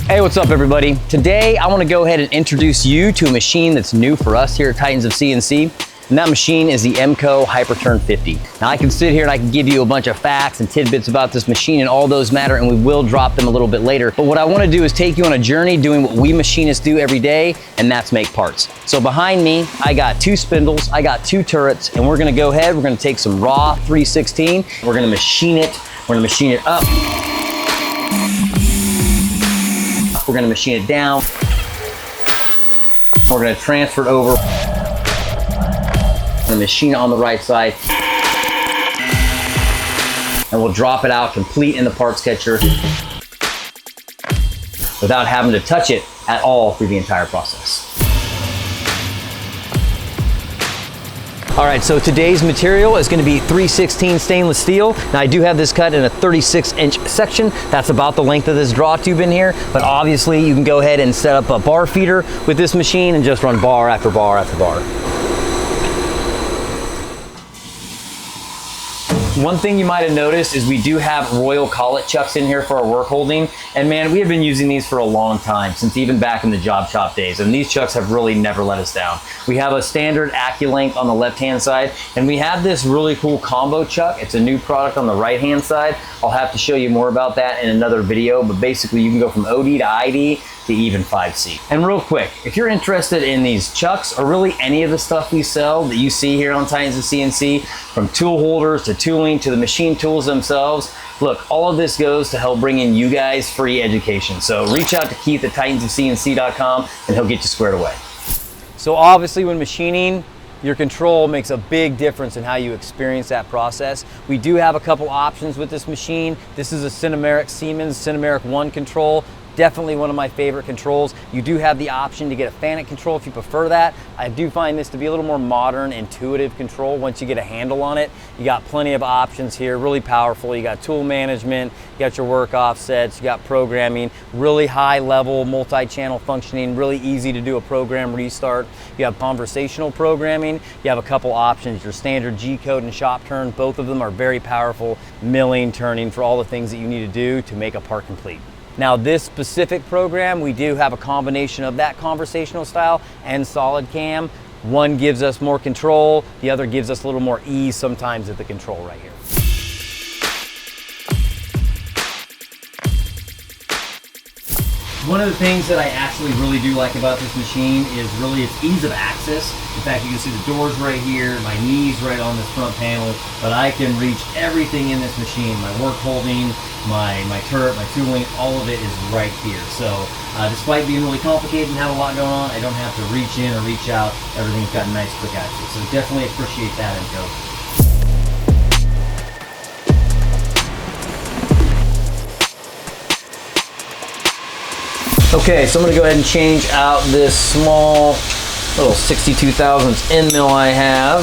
Hey, what's up everybody? Today I want to go ahead and introduce you to a machine that's new for us here at Titans of CNC. And that machine is the EMCO Hyperturn 50. Now I can sit here and I can give you a bunch of facts and tidbits about this machine, and all those matter, and we will drop them a little bit later. But what I want to do is take you on a journey doing what we machinists do every day, and that's make parts. So behind me, I got 2 spindles, I got 2 turrets, and we're gonna go ahead, we're gonna take some raw 316, we're gonna machine it, we're gonna machine it up. We're gonna machine it down. We're gonna transfer it over. We're gonna machine it on the right side. And we'll drop it out complete in the parts catcher without having to touch it at all through the entire process. All right, so today's material is gonna be 316 stainless steel. Now I do have this cut in a 36-inch section. That's about the length of this draw tube in here, but obviously you can go ahead and set up a bar feeder with this machine and just run bar after bar after bar. One thing you might have noticed is we do have Royal collet chucks in here for our work holding. And man, we have been using these for a long time, since even back in the job shop days. And these chucks have really never let us down. We have a standard AccuLength on the left-hand side, and we have this really cool combo chuck. It's a new product on the right-hand side. I'll have to show you more about that in another video, but basically you can go from OD to ID to even 5C. And real quick, if you're interested in these chucks or really any of the stuff we sell that you see here on Titans of CNC, from tool holders to tooling to the machine tools themselves, look, all of this goes to help bring in you guys free education. So reach out to Keith at titansofcnc.com and he'll get you squared away. So obviously when machining, your control makes a big difference in how you experience that process. We do have a couple options with this machine. This is a Siemens Cinemeric 1 control. Definitely one of my favorite controls. You do have the option to get a FANUC control if you prefer that. I do find this to be a little more modern, intuitive control once you get a handle on it. You got plenty of options here, really powerful. You got tool management, you got your work offsets, you got programming, really high level multi-channel functioning, really easy to do a program restart. You have conversational programming. You have a couple options, your standard G-code and shop turn. Both of them are very powerful, milling, turning for all the things that you need to do to make a part complete. Now this specific program, we do have a combination of that conversational style and solid cam. One gives us more control, the other gives us a little more ease sometimes at the control right here. One of the things that I actually really do like about this machine is really its ease of access. In fact, you can see the doors right here, my knees right on this front panel, but I can reach everything in this machine. My work holding, my turret, my tooling, all of it is right here. So despite being really complicated and have a lot going on, I don't have to reach in or reach out. Everything's got nice quick access. So definitely appreciate that, EMCO. Okay, so I'm gonna go ahead and change out this small little 62 thousandths end mill I have.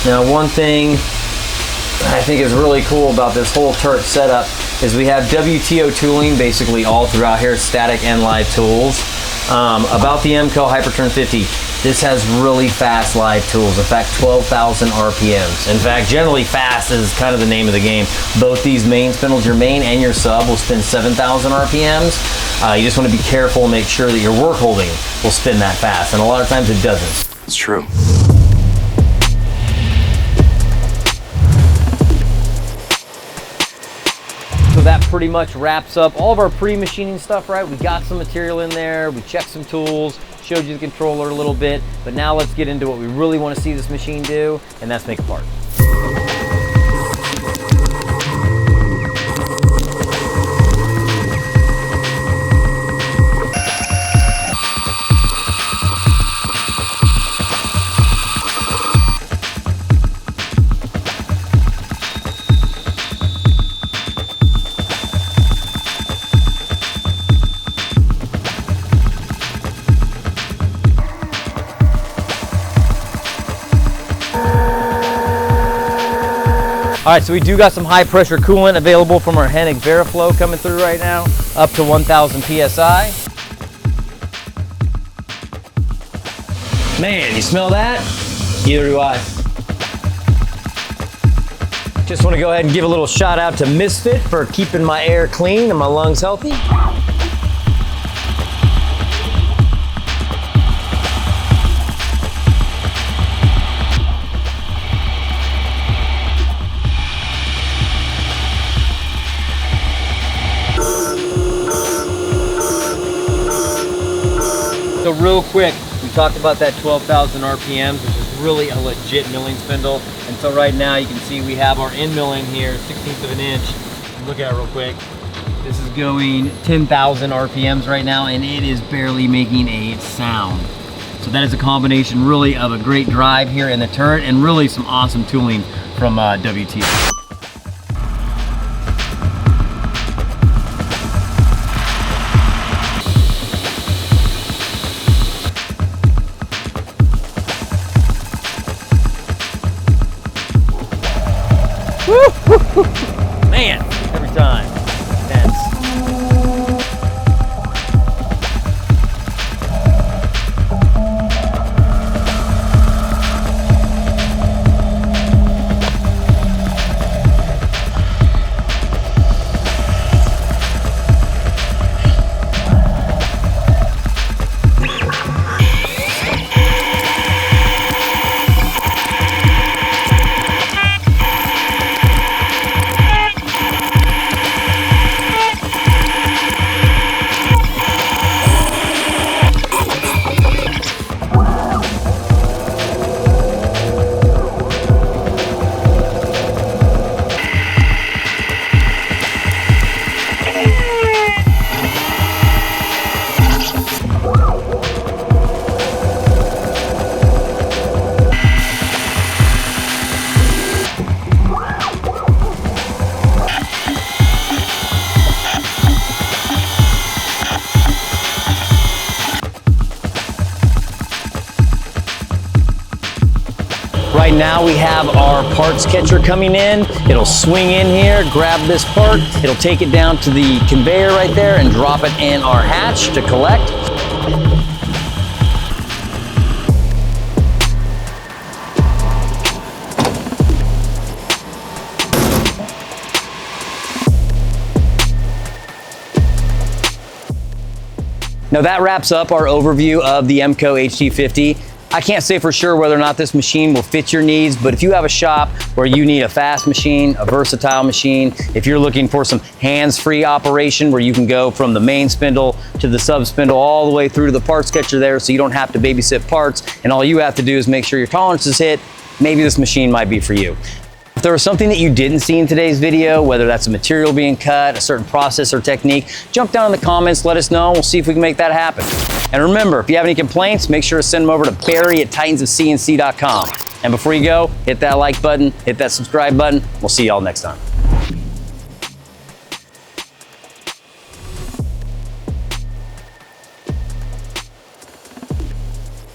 Now one thing I think is really cool about this whole turret setup is we have WTO tooling basically all throughout here, static and live tools. About the EMCO Hyperturn 50, this has really fast live tools. In fact, 12,000 RPMs. In fact, generally fast is kind of the name of the game. Both these main spindles, your main and your sub, will spin 7,000 RPMs. You just want to be careful and make sure that your work holding will spin that fast. And a lot of times it doesn't. It's true. So that pretty much wraps up all of our pre-machining stuff, right? We got some material in there, we checked some tools, showed you the controller a little bit, but now let's get into what we really want to see this machine do, and that's make a part. All right, so we do got some high pressure coolant available from our Hennig Veriflow coming through right now, up to 1,000 PSI. Man, you smell that? Neither do I. Just want to go ahead and give a little shout out to Misfit for keeping my air clean and my lungs healthy. So real quick, we talked about that 12,000 RPMs, which is really a legit milling spindle. And so right now you can see we have our end mill in here, 1/16 of an inch. Look at it real quick. This is going 10,000 RPMs right now, and it is barely making a sound. So that is a combination really of a great drive here in the turret and really some awesome tooling from WT. Man, every time. Intense. Right now we have our parts catcher coming in. It'll swing in here, grab this part, it'll take it down to the conveyor right there and drop it in our hatch to collect. Now that wraps up our overview of the EMCO HD50. I can't say for sure whether or not this machine will fit your needs, but if you have a shop where you need a fast machine, a versatile machine, if you're looking for some hands-free operation where you can go from the main spindle to the sub spindle all the way through to the parts catcher there so you don't have to babysit parts and all you have to do is make sure your tolerance is hit, maybe this machine might be for you. If there was something that you didn't see in today's video, whether that's a material being cut, a certain process or technique, jump down in the comments, let us know, and we'll see if we can make that happen. And remember, if you have any complaints, make sure to send them over to Barry@titansofcnc.com. And before you go, hit that like button, hit that subscribe button. We'll see y'all next time.